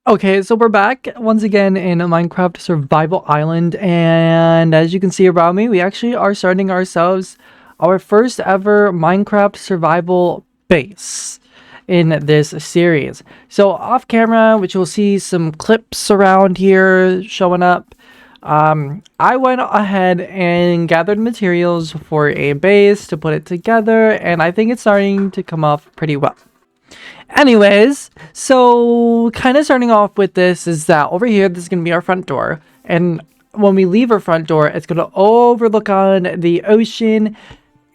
Okay, so we're back once again in a Minecraft Survival Island, and as you can see around me, we actually are starting ourselves our first ever Minecraft survival base in this series. So off camera, which you'll see some clips around here showing up, I went ahead and gathered materials for a base to put it together, and I think it's starting to come off pretty well. Anyways, so kind of starting off with this is that over here, this is going to be our front door. And when we leave our front door, it's going to overlook on the ocean.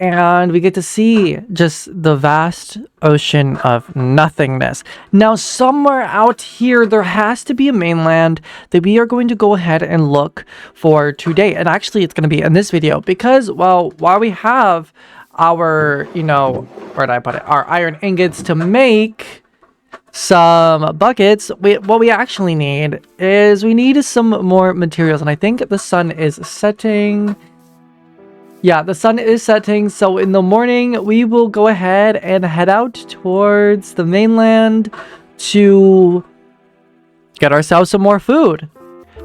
And we get to see just the vast ocean of nothingness. Now, somewhere out here, there has to be a mainland that we are going to go ahead and look for today. And actually, it's going to be in this video because, well, while we have our, where did I put it? Our iron ingots to make some buckets. What we actually need is we need some more materials, and I think the sun is setting. Yeah, the sun is setting, so in the morning we will go ahead and head out towards the mainland to get ourselves some more food.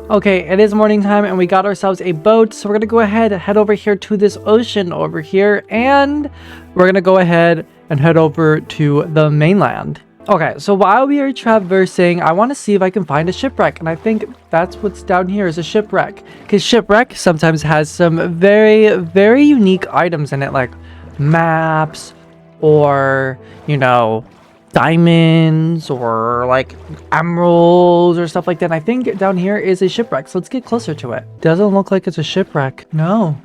Okay, it is morning time and we got ourselves a boat, so we're gonna go ahead and head over here to this ocean over here, and we're gonna go ahead and head over to the mainland. Okay, so while we are traversing, I want to see if I can find a shipwreck, and I think that's what's down here is a shipwreck, because shipwreck sometimes has some very, very unique items in it, like maps or, diamonds or like emeralds or stuff like that. And I think down here is a shipwreck, so let's get closer to it. Doesn't look like it's a shipwreck. No,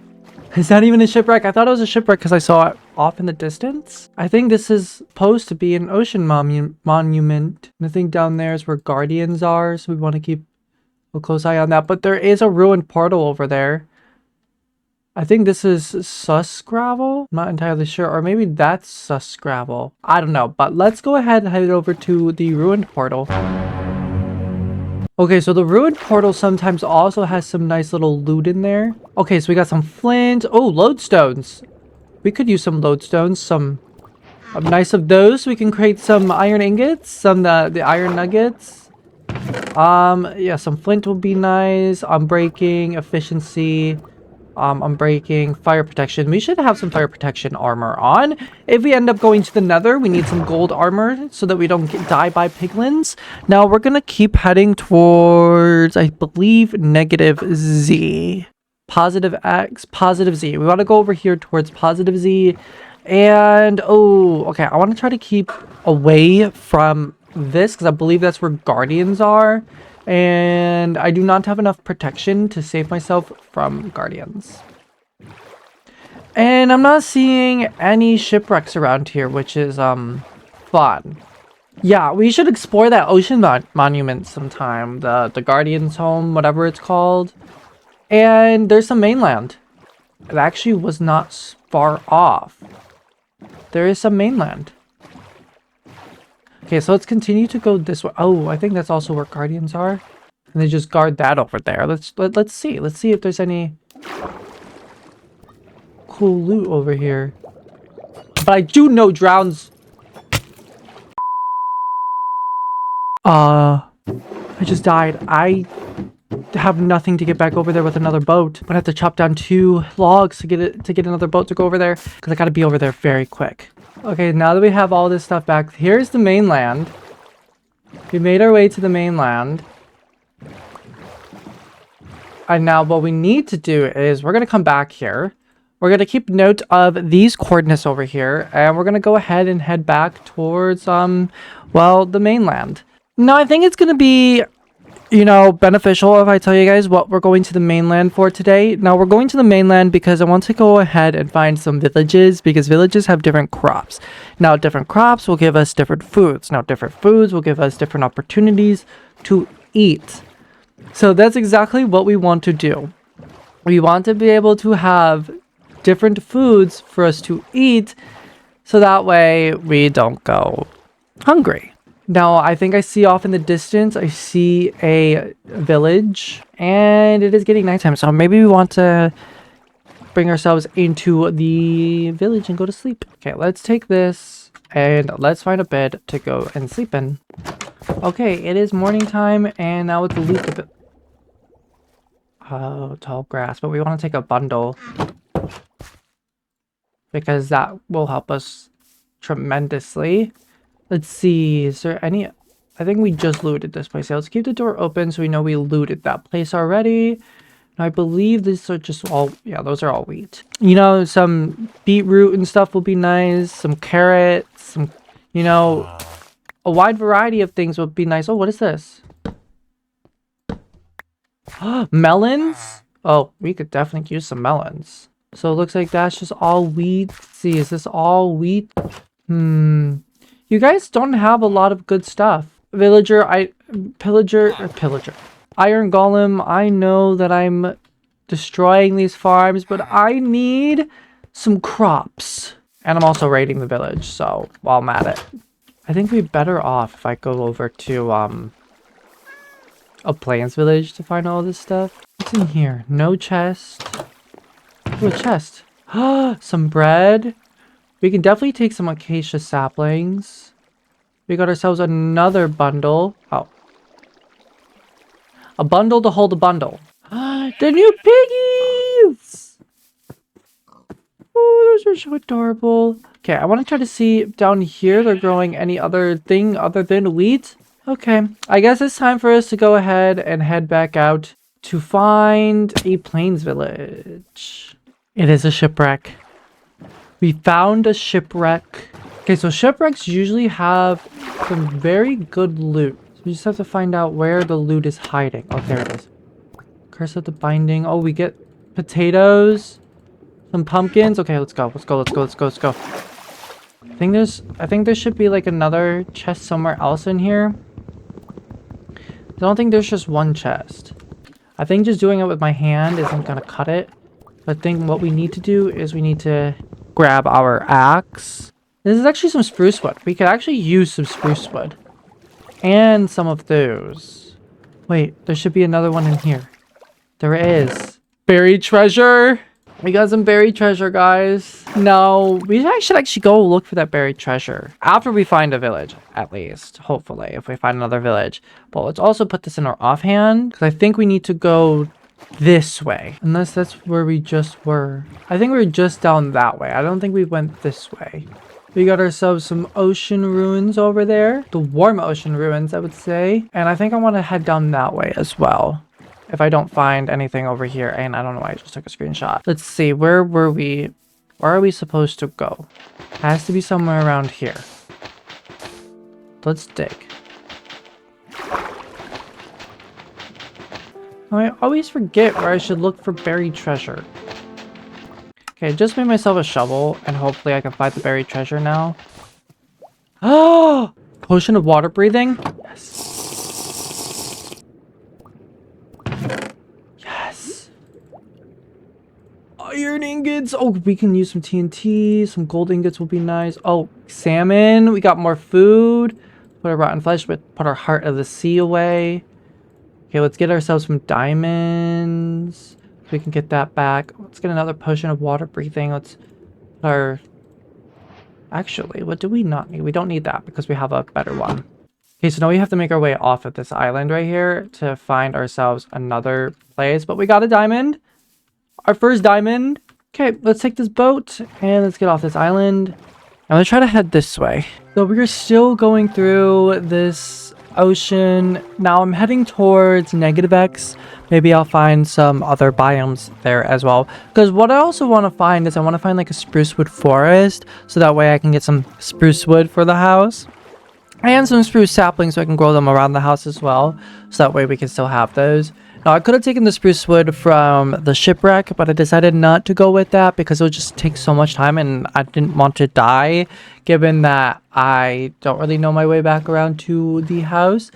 it's not even a shipwreck. I thought it was a shipwreck because I saw it off in the distance. I think this is supposed to be an ocean monument. And I think down there is where guardians are, so we want to keep a close eye on that. But there is a ruined portal over there. I think this is sus gravel. I'm not entirely sure. Or maybe that's sus gravel. I don't know. But let's go ahead and head over to the ruined portal. Okay, so the ruined portal sometimes also has some nice little loot in there. Okay, so we got some flint. Oh, lodestones. We could use some lodestones. Some nice of those. We can create some iron ingots. Some the iron nuggets. Yeah, some flint will be nice. Unbreaking, efficiency. Unbreaking, fire protection. We should have some fire protection armor on. If we end up going to the nether, we need some gold armor so that we don't die by piglins. Now we're gonna keep heading towards, I believe, negative Z. Positive X, positive Z. We want to go over here towards positive Z. And, oh, okay. I want to try to keep away from this because I believe that's where guardians are. And I do not have enough protection to save myself from guardians. And I'm not seeing any shipwrecks around here, which is fun. Yeah, we should explore that ocean monument sometime. The guardian's home, whatever it's called. And there's some mainland. It actually was not far off. There is some mainland. Okay, so let's continue to go this way. Oh, I think that's also where guardians are. And they just guard that over there. Let's see. Let's see if there's any cool loot over here. But I do know drowns. I just died. I have nothing to get back over there with another boat. I'm gonna have to chop down 2 logs to get another boat to go over there, because I gotta be over there very quick. Okay, now that we have all this stuff back, here's the mainland. We made our way to the mainland. And now what we need to do is we're gonna come back here. We're gonna keep note of these coordinates over here, and we're gonna go ahead and head back towards well, the mainland. Now I think it's gonna be beneficial if I tell you guys what we're going to the mainland for today. Now we're going to the mainland because I want to go ahead and find some villages, because villages have different crops. Now different crops will give us different foods. Now different foods will give us different opportunities to eat. So that's exactly what we want to do. We want to be able to have different foods for us to eat, so that way we don't go hungry. Now, I think I see off in the distance, I see a village, and it is getting nighttime, so maybe we want to bring ourselves into the village and go to sleep. Okay, let's take this, and let's find a bed to go and sleep in. Okay, it is morning time, and now it's the least of it. Oh, tall grass, but we want to take a bundle because that will help us tremendously. Let's see, is there any... I think we just looted this place. Yeah, let's keep the door open so we know we looted that place already. And I believe these are just all... Yeah, those are all wheat. You know, some beetroot and stuff will be nice. Some carrots, some... You know, a wide variety of things would be nice. Oh, what is this? Melons? Oh, we could definitely use some melons. So it looks like that's just all wheat. Let's see, is this all wheat? You guys don't have a lot of good stuff. Pillager. Iron Golem, I know that I'm destroying these farms, but I need some crops. And I'm also raiding the village, so while I'm at it. I think we'd be better off if I go over to a plains village to find all this stuff. What's in here? No chest. Ooh, a chest. Some bread. We can definitely take some acacia saplings. We got ourselves another bundle. Oh. A bundle to hold a bundle. The new piggies! Oh, those are so adorable. Okay, I want to try to see down here they're growing any other thing other than wheat. Okay, I guess it's time for us to go ahead and head back out to find a plains village. It is a shipwreck. We found a shipwreck. Okay, so shipwrecks usually have some very good loot. So we just have to find out where the loot is hiding. Oh, there it is. Curse of the Binding. Oh, we get potatoes. Some pumpkins. Okay, let's go. Let's go. Let's go. Let's go. Let's go. I think there should be like another chest somewhere else in here. I don't think there's just one chest. I think just doing it with my hand isn't gonna cut it. I think what we need to do is we need to grab our axe. This is actually some spruce wood. We could actually use some spruce wood. And some of those. Wait, there should be another one in here. There is. Buried treasure! We got some buried treasure, guys. No, we should actually go look for that buried treasure. After we find a village, at least. Hopefully, if we find another village. But let's also put this in our offhand. Because I think we need to go this way. Unless that's where we just were. I think we were just down that way. I don't think we went this way. We got ourselves some ocean ruins over there. The warm ocean ruins, I would say. And I think I want to head down that way as well. If I don't find anything over here. And I don't know why I just took a screenshot. Let's see. Where were we? Where are we supposed to go? Has to be somewhere around here. Let's dig. I always forget where I should look for buried treasure. Okay, I just made myself a shovel, and hopefully I can find the buried treasure now. Oh! Potion of water breathing? Yes. Yes. Iron ingots! Oh, we can use some TNT. Some gold ingots will be nice. Oh, salmon. We got more food. Put our rotten flesh, but put our heart of the sea away. Okay, let's get ourselves some diamonds. We can get that back. Let's get another potion of water breathing. Let's put our... Actually, what do we not need? We don't need that because we have a better one. Okay, so now we have to make our way off of this island right here to find ourselves another place. But we got a diamond. Our first diamond. Okay, let's take this boat and let's get off this island. I'm gonna try to head this way. So we're still going through this ocean. Now I'm heading towards -X. Maybe I'll find some other biomes there as well. Because what I also want to find is I want to find like a spruce wood forest. So that way I can get some spruce wood for the house. And some spruce saplings so I can grow them around the house as well. So that way we can still have those. Now I could have taken the spruce wood from the shipwreck, but I decided not to go with that because it would just take so much time and I didn't want to die, given that I don't really know my way back around to the house.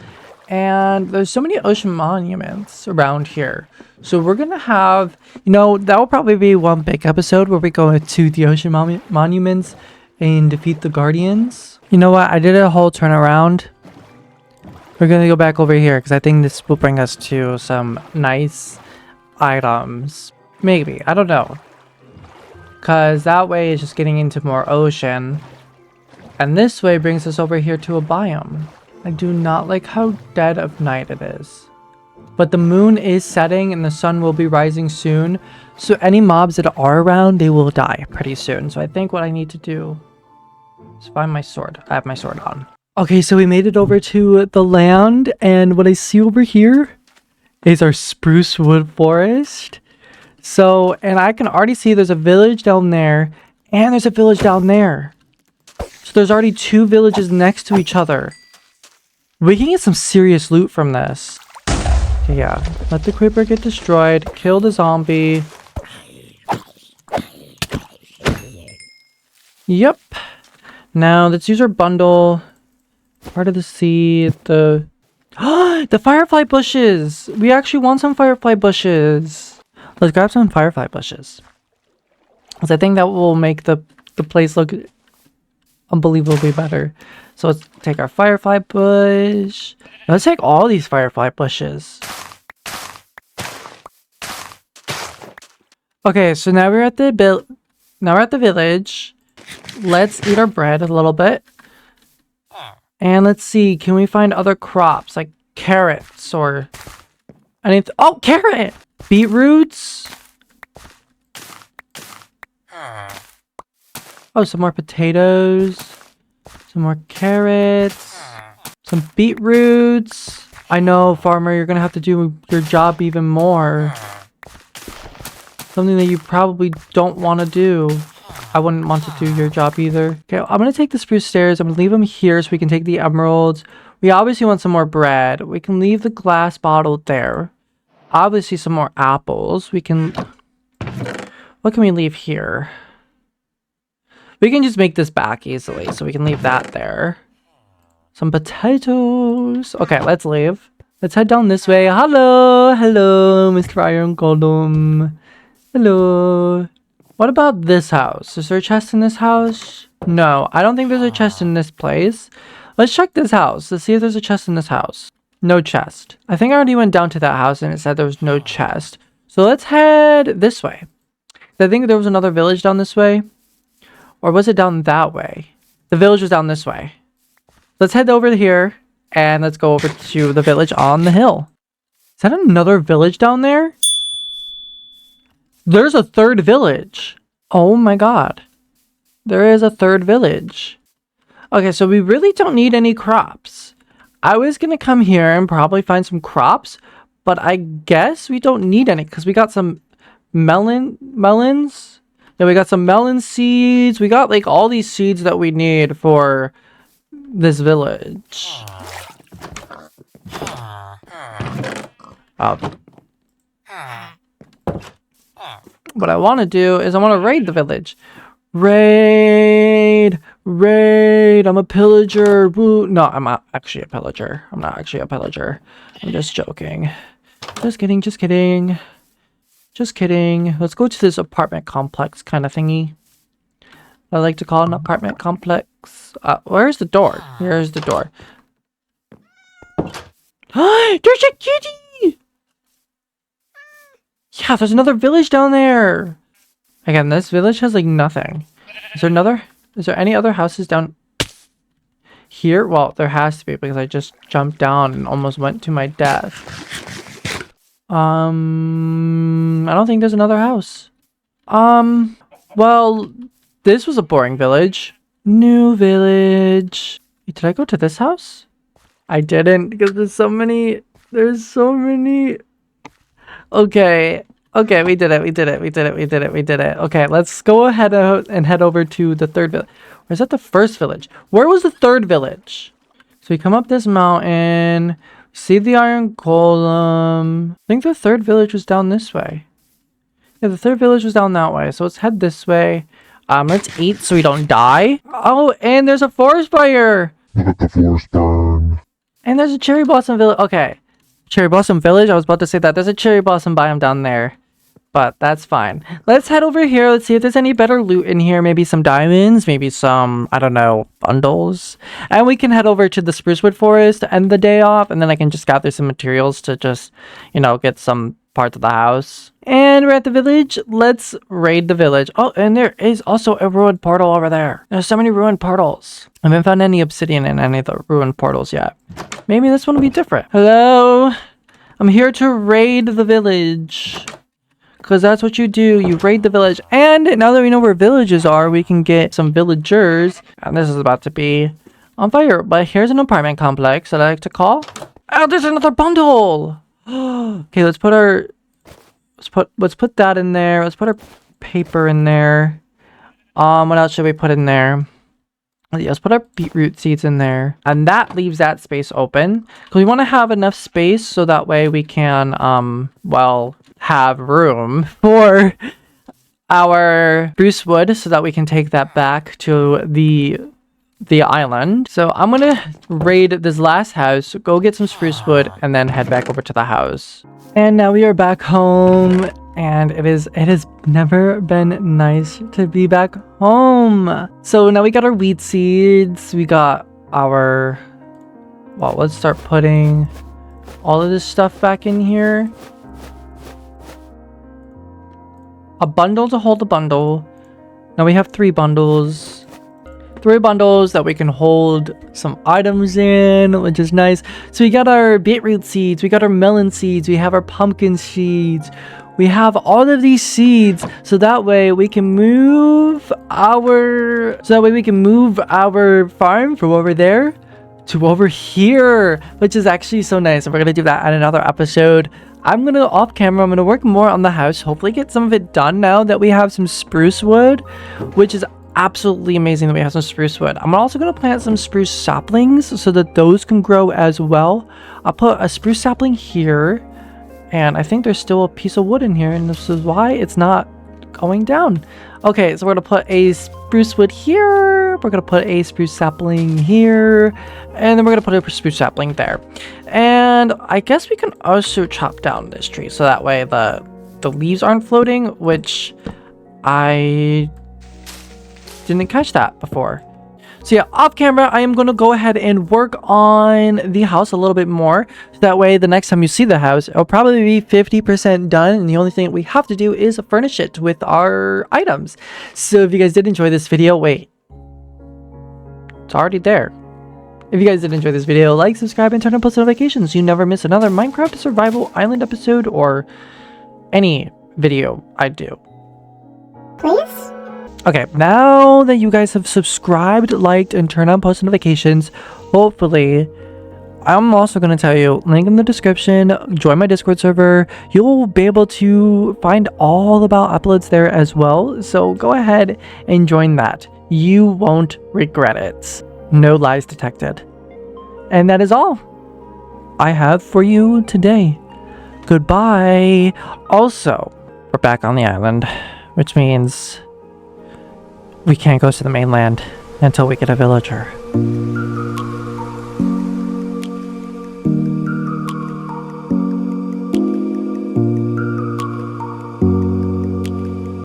And there's so many ocean monuments around here. So we're going to have, you know, that will probably be one big episode where we go to the ocean monuments and defeat the guardians. You know what? I did a whole turnaround. We're going to go back over here because I think this will bring us to some nice items. Maybe. I don't know. Because that way is just getting into more ocean. And this way brings us over here to a biome. I do not like how dead of night it is. But the moon is setting and the sun will be rising soon. So any mobs that are around, they will die pretty soon. So I think what I need to do is find my sword. I have my sword on. Okay, so we made it over to the land. And what I see over here is our spruce wood forest. So, and I can already see there's a village down there. And there's a village down there. So there's already 2 villages next to each other. We can get some serious loot from this. Okay, yeah. Let the creeper get destroyed. Kill the zombie. Yep. Now, let's use our bundle. Part of the seed. The firefly bushes! We actually want some firefly bushes. Let's grab some firefly bushes. Because I think that will make the place look unbelievably better. So let's take our firefly bush. Let's take all these firefly bushes. Okay, so now we're at the village. Let's eat our bread a little bit. And let's see, can we find other crops like carrots or anything? Oh, carrot! Beetroots. Oh, some more potatoes. Some more carrots. Some beetroots. I know, farmer, you're gonna have to do your job even more. Something that you probably don't want to do. I wouldn't want to do your job either. Okay, I'm gonna take the spruce stairs. I'm gonna leave them here so we can take the emeralds. We obviously want some more bread. We can leave the glass bottle there. Obviously some more apples. We can... What can we leave here? We can just make this back easily, so we can leave that there. Some potatoes. Okay, let's leave. Let's head down this way. Hello! Hello, Mr. Iron Golem. Hello. What about this house? Is there a chest in this house? No, I don't think there's a chest in this place. Let's check this house. Let's see if there's a chest in this house. No chest. I think I already went down to that house and it said there was no chest. So let's head this way. I think there was another village down this way. Or was it down that way? The village was down this way. Let's head over here and let's go over to the village on the hill. Is that another village down there? There's a third village. Oh my god. There is a third village. Okay, so we really don't need any crops. I was gonna come here and probably find some crops, but I guess we don't need any because we got some melons. Yeah, we got some melon seeds. We got like all these seeds that we need for this village. What I want to do is I want to raid the village. Raid! Raid! I'm a pillager! Woo! No, I'm not actually a pillager. I'm not actually a pillager. I'm just joking. Just kidding, just kidding. Just kidding. Let's go to this apartment complex kind of thingy. I like to call it an apartment complex. Where's the door? Here's the door. There's a kitty! Yeah, there's another village down there. Again, this village has like nothing. Is there any other houses down here? Well, there has to be because I just jumped down and almost went to my death. I don't think there's another house. Well, this was a boring village. New village. Wait, did I go to this house? I didn't because there's so many. Okay. Okay, we did it. Okay, let's go ahead and head over to the third village. Or is that the first village? Where was the third village? So we come up this mountain, see the iron golem. I think the third village was down this way. Yeah, the third village was down that way. So let's head this way. Let's eat so we don't die. Oh, and there's a forest fire. Look at the forest burn. And there's a cherry blossom village. Okay. Cherry blossom village. I was about to say that. There's a cherry blossom biome down there. But that's fine. Let's head over here. Let's see if there's any better loot in here. Maybe some diamonds. Maybe some, I don't know, bundles. And we can head over to the sprucewood forest to end the day off. And then I can just gather some materials to just, you know, get some parts of the house. And we're at the village. Let's raid the village. Oh, and there is also a ruined portal over there. There's so many ruined portals. I haven't found any obsidian in any of the ruined portals yet. Maybe this one will be different. Hello? I'm here to raid the village. Because that's what you do. You raid the village. And now that we know where villages are, we can get some villagers. And this is about to be on fire. But here's an apartment complex that I like to call. Oh, there's another bundle. Okay, let's put that in there. Let's put our paper in there. What else should we put in there? Yeah, let's put our beetroot seeds in there. And that leaves that space open. Because we want to have enough space so that way we can, well, have room for our spruce wood so that we can take that back to the island. So I'm gonna raid this last house, go get some spruce wood, and then head back over to the house. And now we are back home, and it has never been nice to be back home. So now we got our wheat seeds, we got our, well, let's start putting all of this stuff back in here. A bundle to hold a bundle. Now we have 3 bundles. 3 bundles that we can hold some items in, which is nice. So we got our beetroot seeds, we got our melon seeds, we have our pumpkin seeds. We have all of these seeds so that way we can move our farm from over there to over here, which is actually so nice. And we're gonna do that in another episode. I'm gonna off camera, I'm gonna work more on the house, hopefully get some of it done now that we have some spruce wood, which is absolutely amazing that we have some spruce wood. I'm also going to plant some spruce saplings so that those can grow as well. I'll put a spruce sapling here, and I think there's still a piece of wood in here, and this is why it's not going down. Okay, so we're going to put a spruce wood here, we're going to put a spruce sapling here, and then we're going to put a spruce sapling there. And I guess we can also chop down this tree so that way the leaves aren't floating, which I didn't catch that before. So yeah, off camera, I am going to go ahead and work on the house a little bit more. So that way, the next time you see the house, it'll probably be 50% done. And the only thing we have to do is furnish it with our items. So if you guys did enjoy this video, wait. It's already there. If you guys did enjoy this video, like, subscribe, and turn on post notifications so you never miss another Minecraft Survival Island episode or any video I do. Please? Okay, now that you guys have subscribed, liked, and turned on post notifications, hopefully, I'm also going to tell you, link in the description, join my Discord server. You'll be able to find all about uploads there as well. So go ahead and join that. You won't regret it. No lies detected. And that is all I have for you today. Goodbye. Also, we're back on the island, which means we can't go to the mainland until we get a villager.